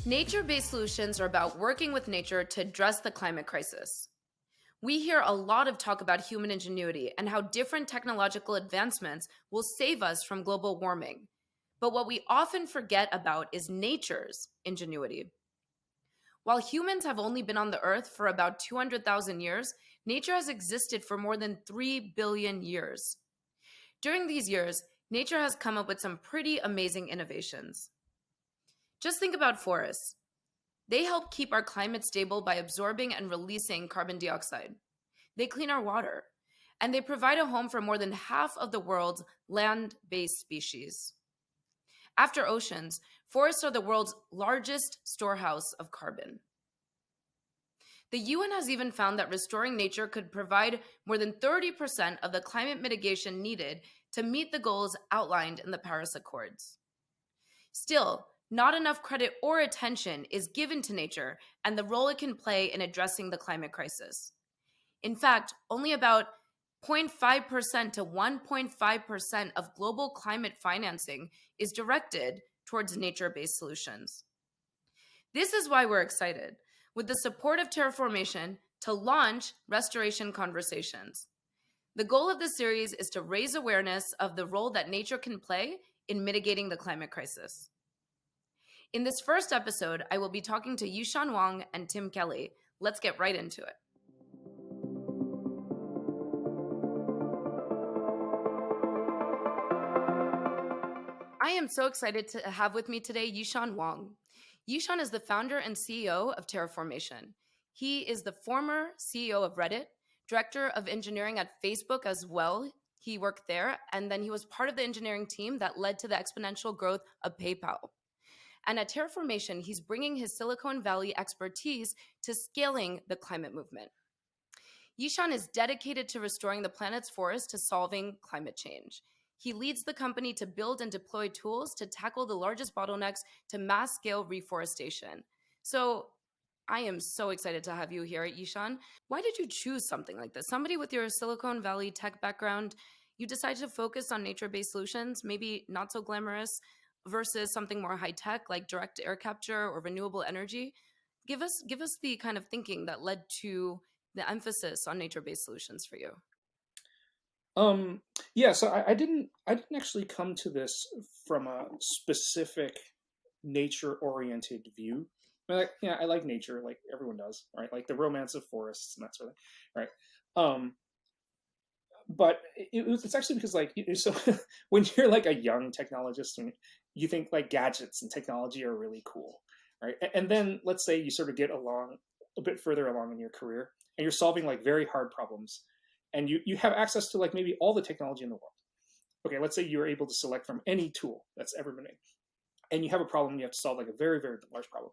Nature-based solutions are about working with nature to address the climate crisis. We hear a lot of talk about human ingenuity and how different technological advancements will save us from global warming. But what we often forget about is nature's ingenuity. While humans have only been on the earth for about 200,000 years, nature has existed for more than 3 billion years. During these years, nature has come up with some pretty amazing innovations. Just think about forests. They help keep our climate stable by absorbing and releasing carbon dioxide. They clean our water, and they provide a home for more than half of the world's land based species. After oceans, forests are the world's largest storehouse of carbon. The UN has even found that restoring nature could provide more than 30% of the climate mitigation needed to meet the goals outlined in the Paris Accords. Still, not enough credit or attention is given to nature and the role it can play in addressing the climate crisis. In fact, only about 0.5% to 1.5% of global climate financing is directed towards nature-based solutions. This is why we're excited, with the support of Terraformation, to launch Restoration Conversations. The goal of this series is to raise awareness of the role that nature can play in mitigating the climate crisis. In this first episode, I will be talking to Yushan Wang and Tim Kelly. Let's get right into it. I am so excited to have with me today Yushan Wang. Yushan is the founder and CEO of Terraformation. He is the former CEO of Reddit, director of engineering at Facebook as well. He worked there, and then he was part of the engineering team that led to the exponential growth of PayPal. And at Terraformation, he's bringing his Silicon Valley expertise to scaling the climate movement. Yushan is dedicated to restoring the planet's forests to solving climate change. He leads the company to build and deploy tools to tackle the largest bottlenecks to mass-scale reforestation. So I am so excited to have you here, Yushan. Why did you choose something like this? Somebody with your Silicon Valley tech background, you decided to focus on nature-based solutions, maybe not so glamorous, versus something more high-tech like direct air capture or renewable energy. Give us the kind of thinking that led to the emphasis on nature-based solutions for you. Yeah, so I didn't actually come to this from a specific nature-oriented view. I mean, like, yeah, I like nature, like everyone does, right? Like the romance of forests and that sort of thing, right? But it's actually because like so when you're like a young technologist and you think like gadgets and technology are really cool, right? And then let's say you sort of get along a bit further along in your career and you're solving like very hard problems and you have access to like maybe all the technology in the world. Okay, let's say you're able to select from any tool that's ever been made, and you have a problem you have to solve, like a very, very large problem.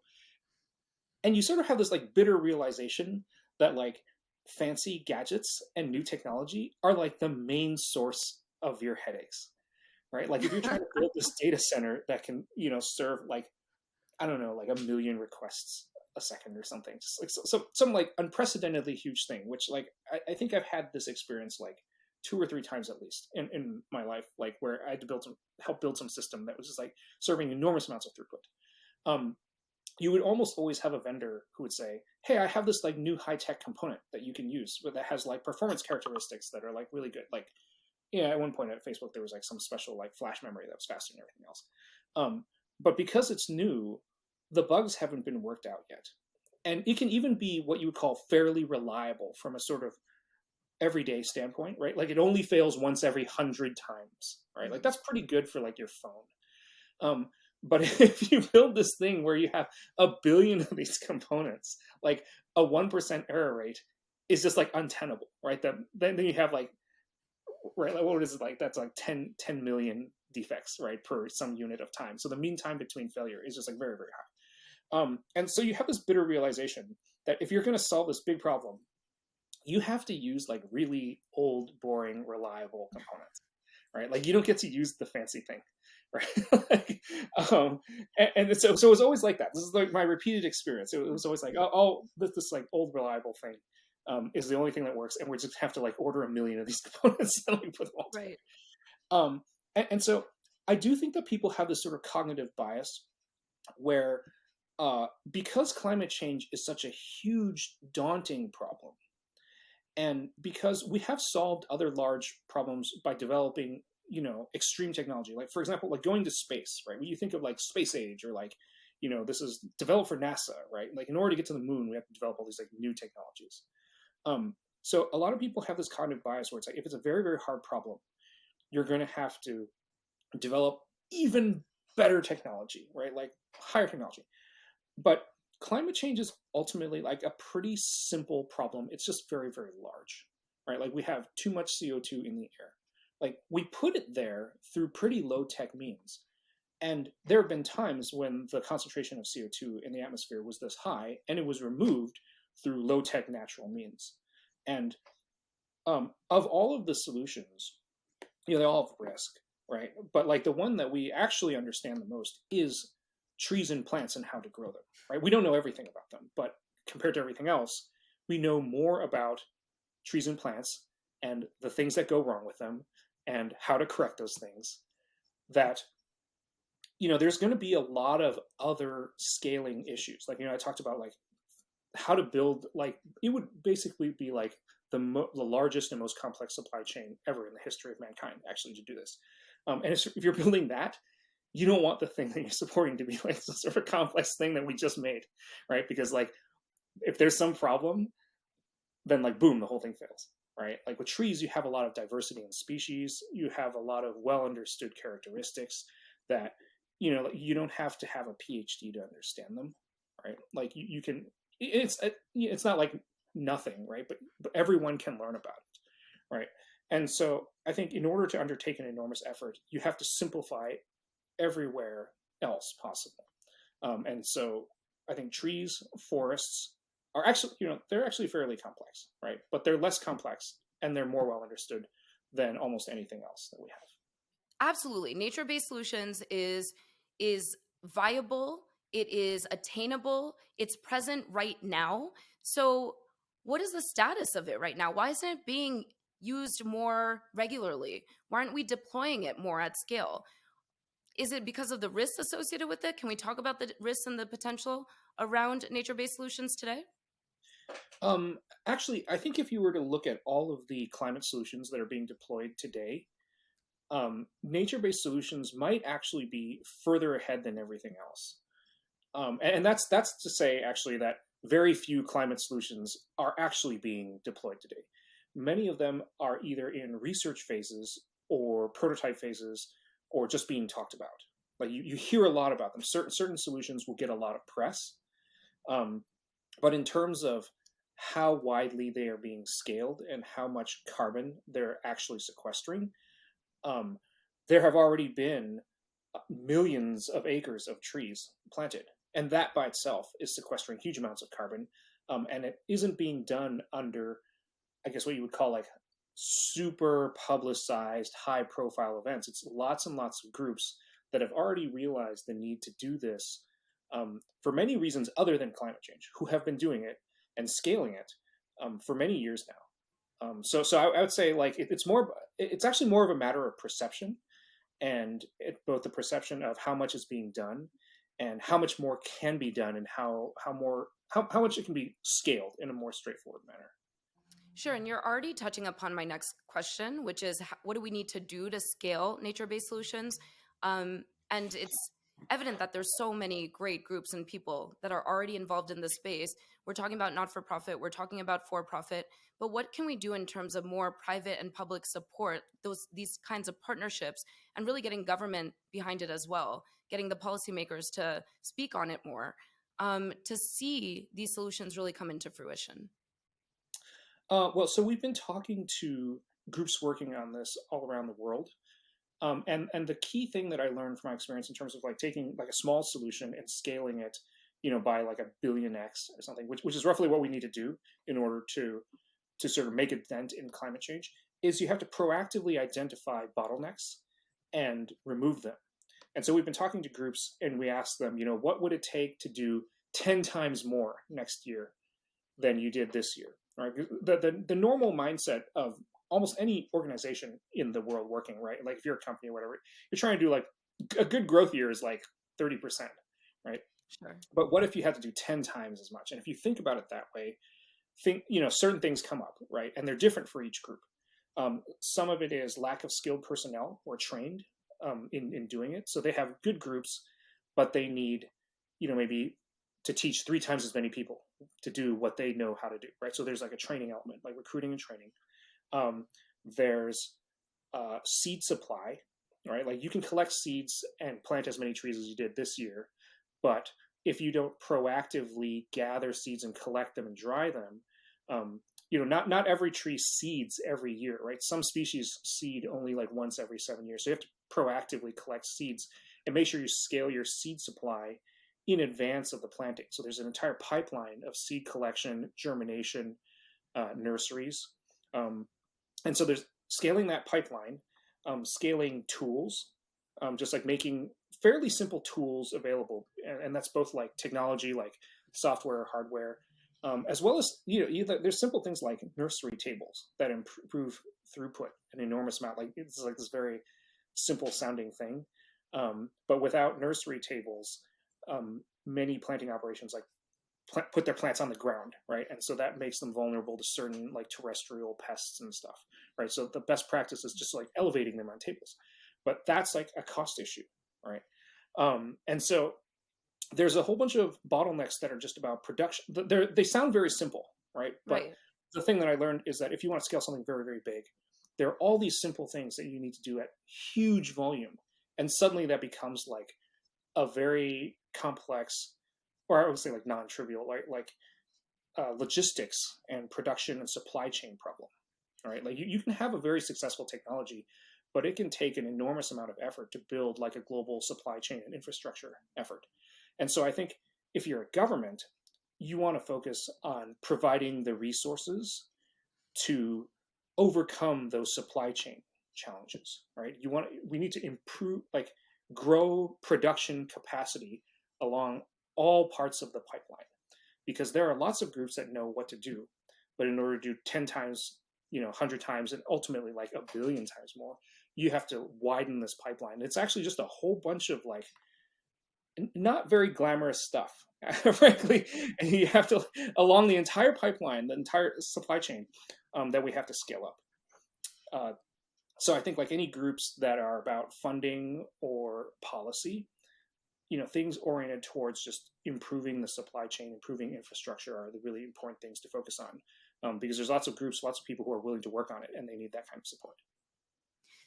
And you sort of have this like bitter realization that like fancy gadgets and new technology are like the main source of your headaches, right? Like if you're trying to build this data center that can, serve like, I don't know, like a million requests a second or something, just like some like unprecedentedly huge thing, which like I think I've had this experience like 2 or 3 times at least in my life, like where I had to help build some system that was just like serving enormous amounts of throughput. You would almost always have a vendor who would say, hey, I have this like new high-tech component that you can use that has like performance characteristics that are like really good. Like, at one point at Facebook, there was like some special like flash memory that was faster than everything else. But because it's new, the bugs haven't been worked out yet. And it can even be what you would call fairly reliable from a sort of everyday standpoint, right? Like it only fails once every 100 times, right? Like that's pretty good for like your phone. But if you build this thing where you have a billion of these components, like a 1% error rate is just like untenable, right? Then you have like, right, like what is it like? That's like 10 million defects, right, per some unit of time. So the mean time between failure is just like very, very high. And so you have this bitter realization that if you're going to solve this big problem, you have to use like really old, boring, reliable components, right? Like you don't get to use the fancy thing, right? Like, and so it was always like that. This is like my repeated experience. It was always like, this like old, reliable thing is the only thing that works, and we just have to like order a million of these components and like put them all together. Right. And so I do think that people have this sort of cognitive bias where because climate change is such a huge, daunting problem, and because we have solved other large problems by developing, extreme technology, like for example, like going to space, right? When you think of like space age, or like, this is developed for NASA, right? Like in order to get to the moon, we have to develop all these like new technologies. So a lot of people have this cognitive bias where it's like, if it's a very, very hard problem, you're going to have to develop even better technology, right? Like higher technology. But climate change is ultimately like a pretty simple problem. It's just very, very large, right? Like we have too much CO2 in the air. Like we put it there through pretty low tech means. And there have been times when the concentration of CO2 in the atmosphere was this high, and it was removed through low tech natural means. And of all of the solutions, they all have risk, right? But like the one that we actually understand the most is trees and plants and how to grow them, right? We don't know everything about them, but compared to everything else, we know more about trees and plants and the things that go wrong with them and how to correct those things, that there's going to be a lot of other scaling issues. Like, I talked about like how to build, like it would basically be like the largest and most complex supply chain ever in the history of mankind, actually, to do this. And if you're building that, you don't want the thing that you're supporting to be like some sort of complex thing that we just made, right? Because like if there's some problem, then like boom, the whole thing fails, right? Like with trees, you have a lot of diversity in species. You have a lot of well understood characteristics that you don't have to have a PhD to understand them, right? Like you can. It's not like nothing, right? But everyone can learn about it, right? And so I think in order to undertake an enormous effort, you have to simplify everywhere else possible. And so I think trees, forests are actually, they're actually fairly complex, right? But they're less complex and they're more well understood than almost anything else that we have. Absolutely. Nature-based solutions is viable, it is attainable, it's present right now. So what is the status of it right now? Why isn't it being used more regularly? Why aren't we deploying it more at scale? Is it because of the risks associated with it? Can we talk about the risks and the potential around nature-based solutions today? Actually, I think if you were to look at all of the climate solutions that are being deployed today, nature-based solutions might actually be further ahead than everything else. And that's to say, actually, that very few climate solutions are actually being deployed today. Many of them are either in research phases or prototype phases or just being talked about. Like you hear a lot about them. Certain solutions will get a lot of press, but in terms of how widely they are being scaled and how much carbon they're actually sequestering, there have already been millions of acres of trees planted. And that by itself is sequestering huge amounts of carbon. And it isn't being done under, I guess, what you would call like super publicized, high profile events. It's lots and lots of groups that have already realized the need to do this for many reasons other than climate change, who have been doing it and scaling it for many years now. So I would say like it's actually more of a matter of perception, and both the perception of how much is being done and how much more can be done, and how much it can be scaled in a more straightforward manner. Sure. And you're already touching upon my next question, which is what do we need to do to scale nature-based solutions? And it's evident that there's so many great groups and people that are already involved in this space. We're talking about not-for-profit, we're talking about for-profit, but what can we do in terms of more private and public support, these kinds of partnerships, and really getting government behind it as well, getting the policymakers to speak on it more, to see these solutions really come into fruition? Well, so we've been talking to groups working on this all around the world. And the key thing that I learned from my experience in terms of like taking like a small solution and scaling it, by like 1 billion X or something, which is roughly what we need to do in order to sort of make a dent in climate change, is you have to proactively identify bottlenecks and remove them. And so we've been talking to groups and we asked them, what would it take to do 10 times more next year than you did this year? Right? The normal mindset of almost any organization in the world working, right? Like if you're a company or whatever, you're trying to do like a good growth year is like 30%, right? Sure. But what if you had to do 10 times as much? And if you think about it that way, certain things come up, right? And they're different for each group. Some of it is lack of skilled personnel or trained in doing it. So they have good groups, but they need, maybe to teach 3 times as many people to do what they know how to do, right? So there's like a training element, like recruiting and training. There's seed supply, right? Like you can collect seeds and plant as many trees as you did this year, but if you don't proactively gather seeds and collect them and dry them, not every tree seeds every year, right? Some species seed only like once every 7 years. So you have to proactively collect seeds and make sure you scale your seed supply in advance of the planting. So there's an entire pipeline of seed collection, germination, nurseries. And so there's scaling that pipeline, scaling tools, just like making fairly simple tools available. And that's both like technology, like software, hardware, as well as, there's simple things like nursery tables that improve throughput an enormous amount. Like it's like this very simple sounding thing. But without nursery tables, many planting operations put their plants on the ground, right? And so that makes them vulnerable to certain like terrestrial pests and stuff, right? So the best practice is just like elevating them on tables, but that's like a cost issue, right? And so there's a whole bunch of bottlenecks that are just about production. They sound very simple, right? But Right. the thing that I learned is that if you want to scale something very, very big, there are all these simple things that you need to do at huge volume. And suddenly that becomes like a very complex, or I would say like non-trivial, like logistics and production and supply chain problem, right? Like you can have a very successful technology, but it can take an enormous amount of effort to build like a global supply chain and infrastructure effort. And so I think if you're a government, you want to focus on providing the resources to overcome those supply chain challenges, right? We need to improve, like grow production capacity along all parts of the pipeline, because there are lots of groups that know what to do, but in order to do 10 times, 100 times, and ultimately like a billion times more, you have to widen this pipeline. It's actually just a whole bunch of like not very glamorous stuff, frankly, and you have to, along the entire pipeline, the entire supply chain, that we have to scale up. So I think like any groups that are about funding or policy, things oriented towards just improving the supply chain, improving infrastructure are the really important things to focus on, because there's lots of groups, lots of people who are willing to work on it, and they need that kind of support.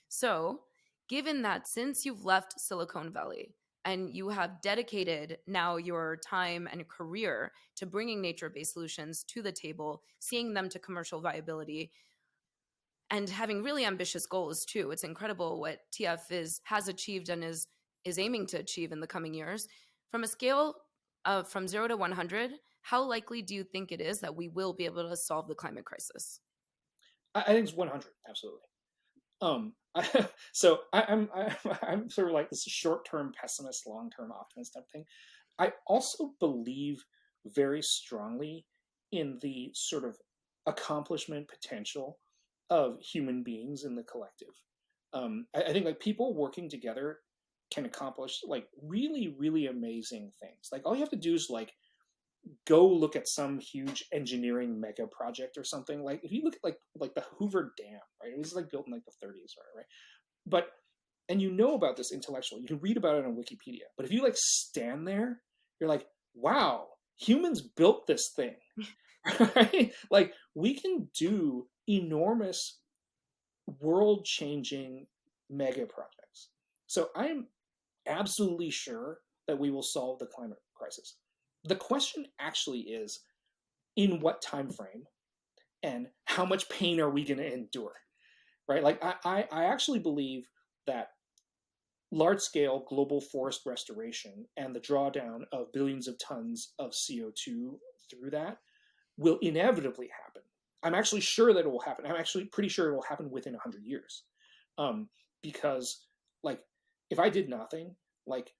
So, given that since you've left Silicon Valley and you have dedicated now your time and career to bringing nature-based solutions to the table, seeing them to commercial viability, and having really ambitious goals too. It's incredible what TF has achieved and is aiming to achieve in the coming years. From a scale of from 0 to 100, how likely do you think it is that we will be able to solve the climate crisis? I think it's 100, absolutely. So I'm sort of like this short-term pessimist, long-term optimist type thing. I also believe very strongly in the sort of accomplishment potential of human beings in the collective. I think like people working together can accomplish like really, really amazing things. Like all you have to do is like go look at some huge engineering mega project or something. Like if you look at like the Hoover Dam, right? It was like built in like the 30s, right? But and you know about this intellectually, you can read about it on Wikipedia. But if you like stand there, you're like, wow, humans built this thing, right? Like we can do enormous, world-changing mega projects. So I'm absolutely sure that we will solve the climate crisis. The question actually is, in what time frame and how much pain are we going to endure, right? Like I actually believe that large-scale global forest restoration and the drawdown of billions of tons of CO2 through that will inevitably happen. I'm actually sure that it will happen. I'm actually pretty sure it will happen within 100 years. Because like if I did nothing, like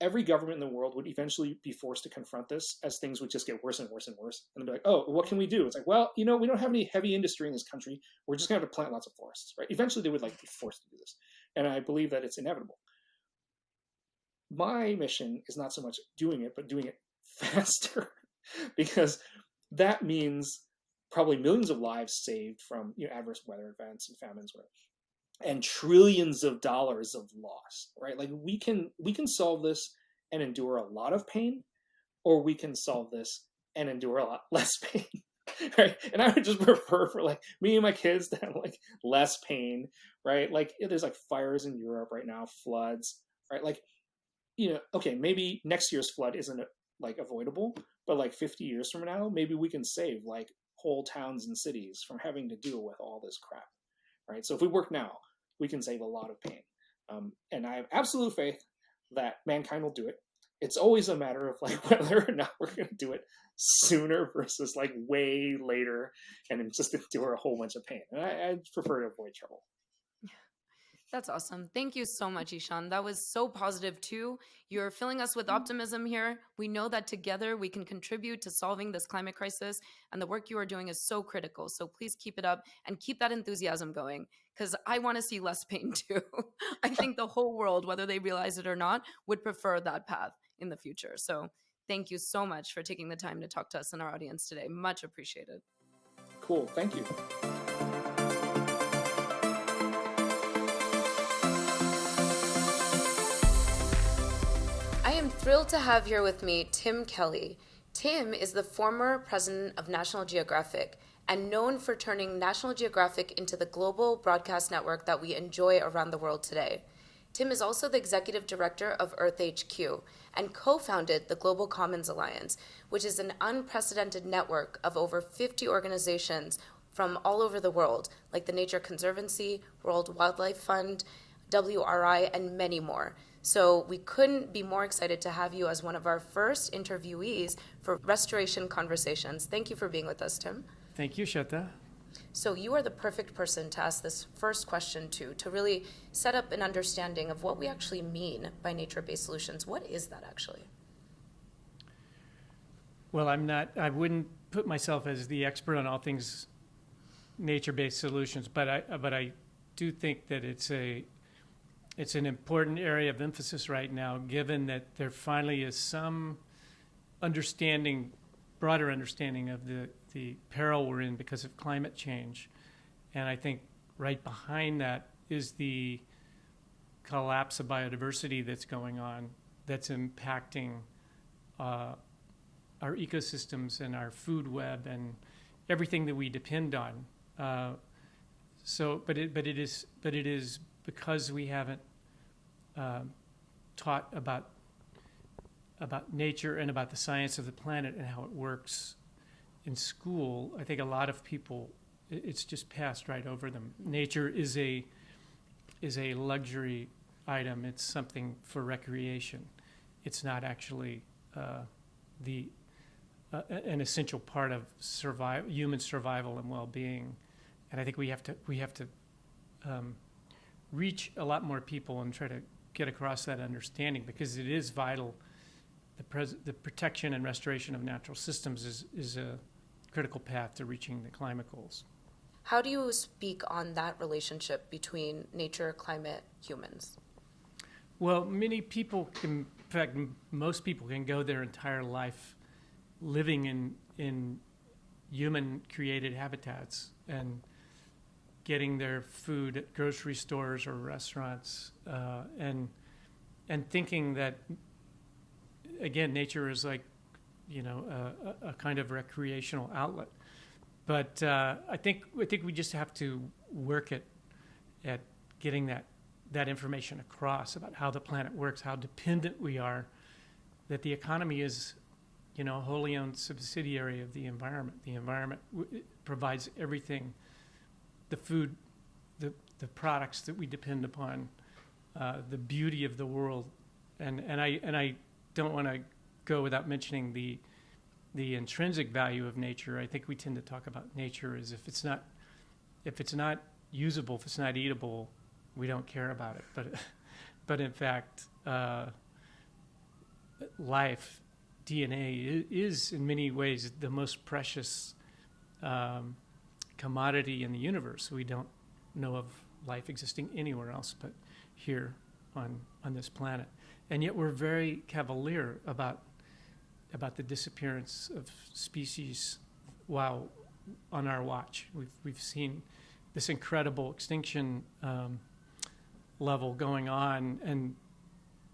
every government in the world would eventually be forced to confront this as things would just get worse and worse and worse. And they'd be like, oh, what can we do? It's like, well, we don't have any heavy industry in this country. We're just going to have to plant lots of forests, right? Eventually they would like be forced to do this. And I believe that it's inevitable. my mission is not so much doing it, but doing it faster, because that means probably millions of lives saved from adverse weather events and famines, and trillions of dollars of loss. Right? Like we can solve this and endure a lot of pain, or we can solve this and endure a lot less pain. Right? And I would just prefer for like me and my kids to have like less pain. Right? Like there's like fires in Europe right now, floods. Right? Like okay, maybe next year's flood isn't like avoidable, but like 50 years from now, maybe we can save like whole towns and cities from having to deal with all this crap. Right? So if we work now, we can save a lot of pain. And I have absolute faith that mankind will do it. It's always a matter of like whether or not we're going to do it sooner versus like way later and just endure a whole bunch of pain. And I prefer to avoid trouble. That's awesome. Thank you so much, Ishan. That was so positive too. You're filling us with optimism here. We know that together we can contribute to solving this climate crisis, and the work you are doing is so critical. So please keep it up and keep that enthusiasm going, because I want to see less pain too. I think the whole world, whether they realize it or not, would prefer that path in the future. So thank you so much for taking the time to talk to us and our audience today. Much appreciated. Cool. Thank you. I am thrilled to have here with me Tim Kelly. Tim is the former president of National Geographic and known for turning National Geographic into the global broadcast network that we enjoy around the world today. Tim is also the executive director of Earth HQ and co-founded the Global Commons Alliance, which is an unprecedented network of over 50 organizations from all over the world, like the Nature Conservancy, World Wildlife Fund, WRI, and many more. So we couldn't be more excited to have you as one of our first interviewees for Restoration Conversations. Thank you for being with us, Tim. Thank you, Shweta. So you are the perfect person to ask this first question to really set up an understanding of what we actually mean by nature-based solutions. What is that actually? Well, I wouldn't put myself as the expert on all things nature-based solutions, but I do think that it's an important area of emphasis right now, given that there finally is some broader understanding of the peril we're in because of climate change. And I think right behind that is the collapse of biodiversity that's going on, that's impacting our ecosystems and our food web and everything that we depend on. But it is because we haven't taught about nature and about the science of the planet and how it works in school. I think a lot of people, it's just passed right over them. Nature is a luxury item. It's something for recreation. It's not actually an essential part of human survival and well-being. And I think we have to reach a lot more people and try to get across that understanding, because it is vital. The protection and restoration of natural systems is a critical path to reaching the climate goals. How do you speak on that relationship between nature, climate, humans? Well, many people can, in fact, most people can go their entire life living in human-created habitats and getting their food at grocery stores or restaurants, and thinking that, again, nature is like, a kind of recreational outlet. But I think we just have to work at getting that information across about how the planet works, how dependent we are, that the economy is, a wholly owned subsidiary of the environment. The environment provides everything. The food, the products that we depend upon, the beauty of the world, and I don't want to go without mentioning the intrinsic value of nature. I think we tend to talk about nature as if it's not usable, if it's not eatable, we don't care about it. But in fact, life, DNA is in many ways the most precious commodity in the universe. We don't know of life existing anywhere else but here on this planet. and yet we're very cavalier about the disappearance of species while on our watch. We've seen this incredible extinction level going on, and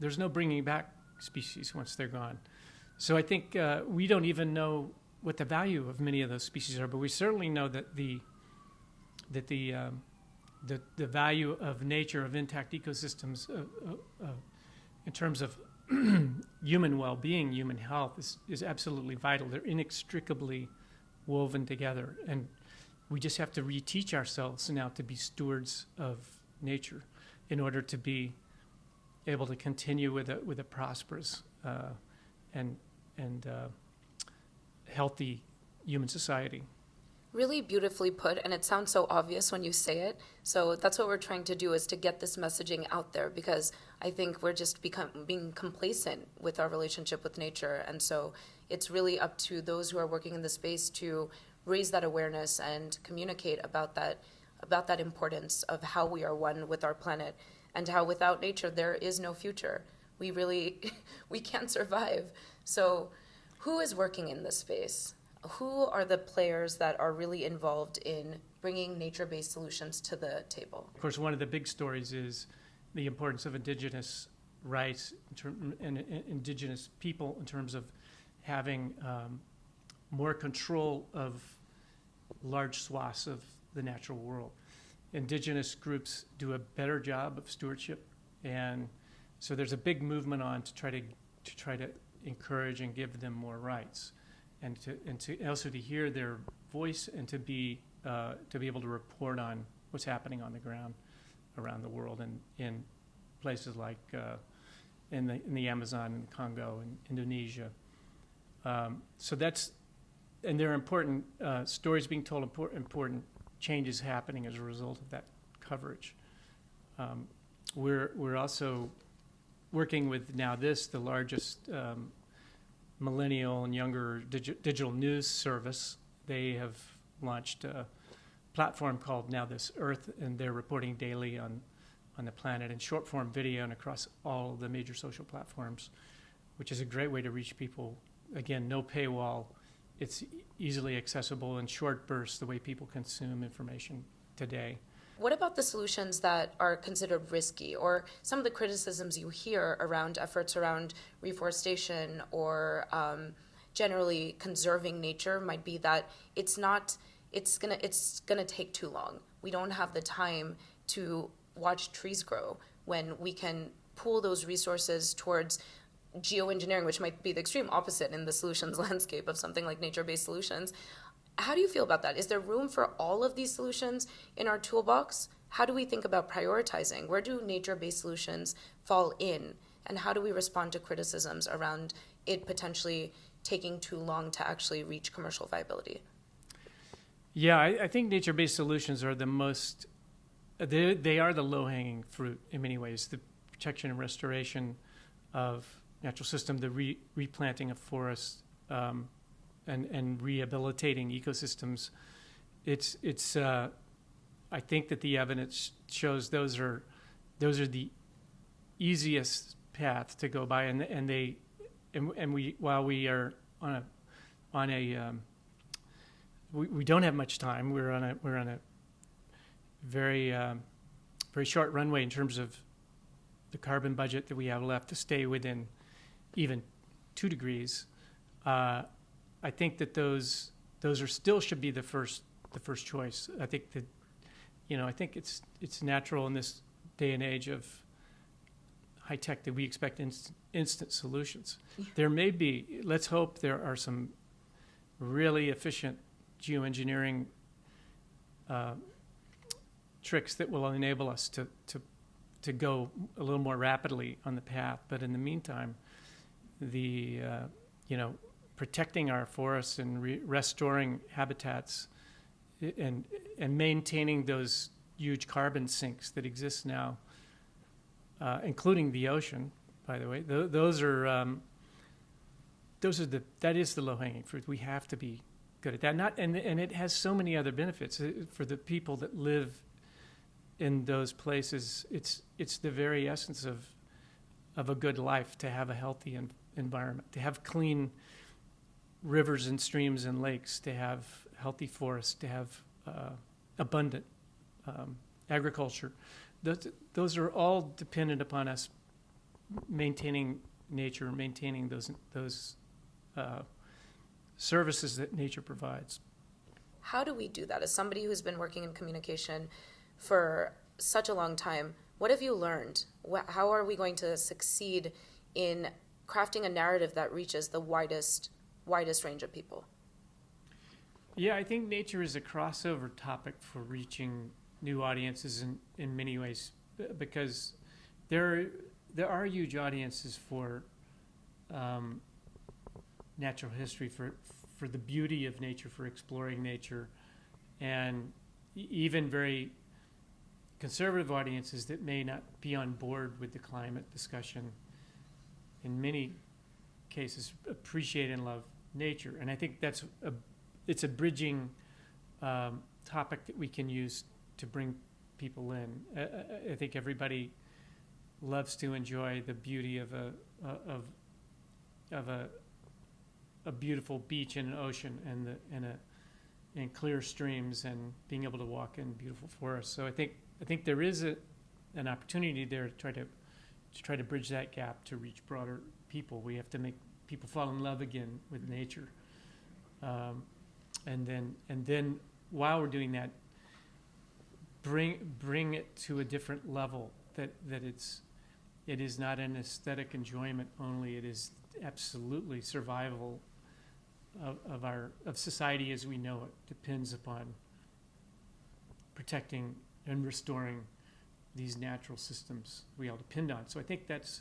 there's no bringing back species once they're gone. So I think we don't even know what the value of many of those species are, but we certainly know that the value of nature, of intact ecosystems, in terms of human well-being, human health, is absolutely vital. They're inextricably woven together, and we just have to reteach ourselves now to be stewards of nature in order to be able to continue with a prosperous and healthy human society. Really beautifully put, and it sounds so obvious when you say it. So that's what we're trying to do, is to get this messaging out there, because I think we're just being complacent with our relationship with nature. And so it's really up to those who are working in the space to raise that awareness and communicate about that importance of how we are one with our planet, and how without nature there is no future. We can't survive. So who is working in this space? Who are the players that are really involved in bringing nature-based solutions to the table? Of course, one of the big stories is the importance of indigenous rights and indigenous people in terms of having more control of large swaths of the natural world. Indigenous groups do a better job of stewardship, and so there's a big movement on to try to encourage and give them more rights, and to also to hear their voice, and to be able to report on what's happening on the ground around the world, and in places like in the Amazon and Congo and Indonesia. So that's, and there are important stories being told, important changes happening as a result of that coverage. We're also working with the largest millennial and younger digital news service. They have launched a platform called Now This Earth, and they're reporting daily on the planet in short form video and across all the major social platforms, which is a great way to reach people. Again, no paywall. It's easily accessible in short bursts, the way people consume information today. What about the solutions that are considered risky, or some of the criticisms you hear around efforts around reforestation or generally conserving nature might be that it's gonna take too long. We don't have the time to watch trees grow when we can pool those resources towards geoengineering, which might be the extreme opposite in the solutions landscape of something like nature-based solutions. How do you feel about that? Is there room for all of these solutions in our toolbox? How do we think about prioritizing? Where do nature-based solutions fall in? And how do we respond to criticisms around it potentially taking too long to actually reach commercial viability? Yeah, I think nature-based solutions are the most, they are the low-hanging fruit in many ways. The protection and restoration of natural system, the replanting of forests, and rehabilitating ecosystems. It's I think that the evidence shows those are the easiest path to go by, and we while we are we don't have much time. We're on a very very short runway in terms of the carbon budget that we have left to stay within even 2 degrees. I think that those are still should be the first choice. I think that, I think it's natural in this day and age of high tech that we expect instant solutions. Yeah. There may be, let's hope there are some really efficient geoengineering tricks that will enable us to go a little more rapidly on the path. But in the meantime, protecting our forests and restoring habitats and maintaining those huge carbon sinks that exist now, including the ocean, by the way, that is the low-hanging fruit. We have to be good at that. And it has so many other benefits for the people that live in those places. It's the very essence of a good life, to have a healthy environment, to have clean rivers and streams and lakes, to have healthy forests, to have abundant agriculture. Those are all dependent upon us maintaining nature, maintaining those services that nature provides. How do we do that? As somebody who's been working in communication for such a long time, what have you learned? How are we going to succeed in crafting a narrative that reaches the widest range of people? Yeah, I think nature is a crossover topic for reaching new audiences in many ways, because there are huge audiences for natural history, for the beauty of nature, for exploring nature, and even very conservative audiences that may not be on board with the climate discussion, in many cases appreciate and love nature. And I think it's a bridging topic that we can use to bring people in. I think everybody loves to enjoy the beauty of a beautiful beach and an ocean and clear streams and being able to walk in beautiful forests. So I think there is an opportunity there to try to bridge that gap to reach broader people. We have to make people fall in love again with nature, and then while we're doing that, bring it to a different level. That it is not an aesthetic enjoyment only. It is absolutely survival of society as we know it depends upon protecting and restoring these natural systems we all depend on. So I think that's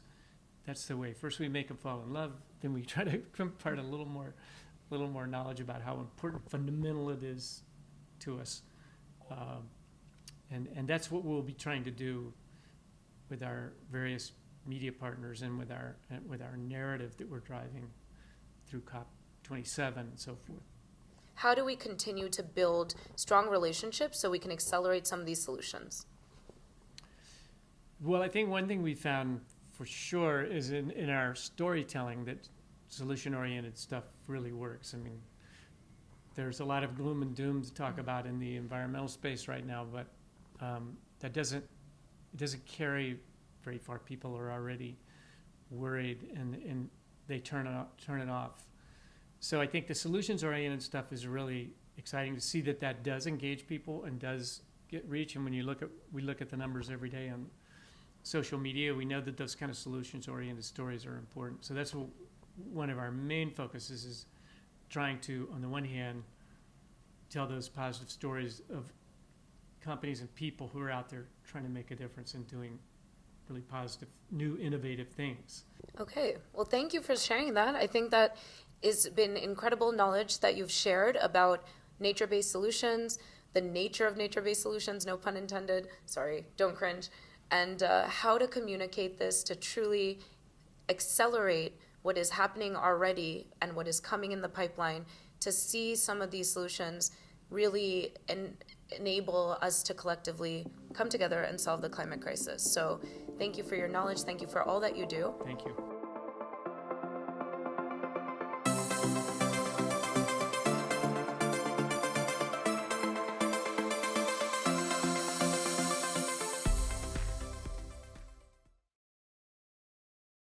the way. First we make them fall in love, then we try to impart a little more knowledge about how important, fundamental it is to us, and that's what we'll be trying to do with our various media partners and with our narrative that we're driving through COP27 and so forth. How do we continue to build strong relationships so we can accelerate some of these solutions? Well, I think one thing we found for sure is in our storytelling that solution-oriented stuff really works. I mean, there's a lot of gloom and doom to talk about in the environmental space right now, but it doesn't carry very far. People are already worried and they turn it off. So I think the solutions-oriented stuff is really exciting to see that does engage people and does get reach. And when we look at the numbers every day on social media, we know that those kind of solutions-oriented stories are important. So that's one of our main focuses is trying to, on the one hand, tell those positive stories of companies and people who are out there trying to make a difference and doing really positive, new, innovative things. Okay. Well, thank you for sharing that. I think that has been incredible knowledge that you've shared about nature-based solutions, the nature of nature-based solutions, no pun intended. Sorry, don't cringe. And how to communicate this to truly accelerate what is happening already and what is coming in the pipeline, to see some of these solutions really enable us to collectively come together and solve the climate crisis. So thank you for your knowledge. Thank you for all that you do. Thank you.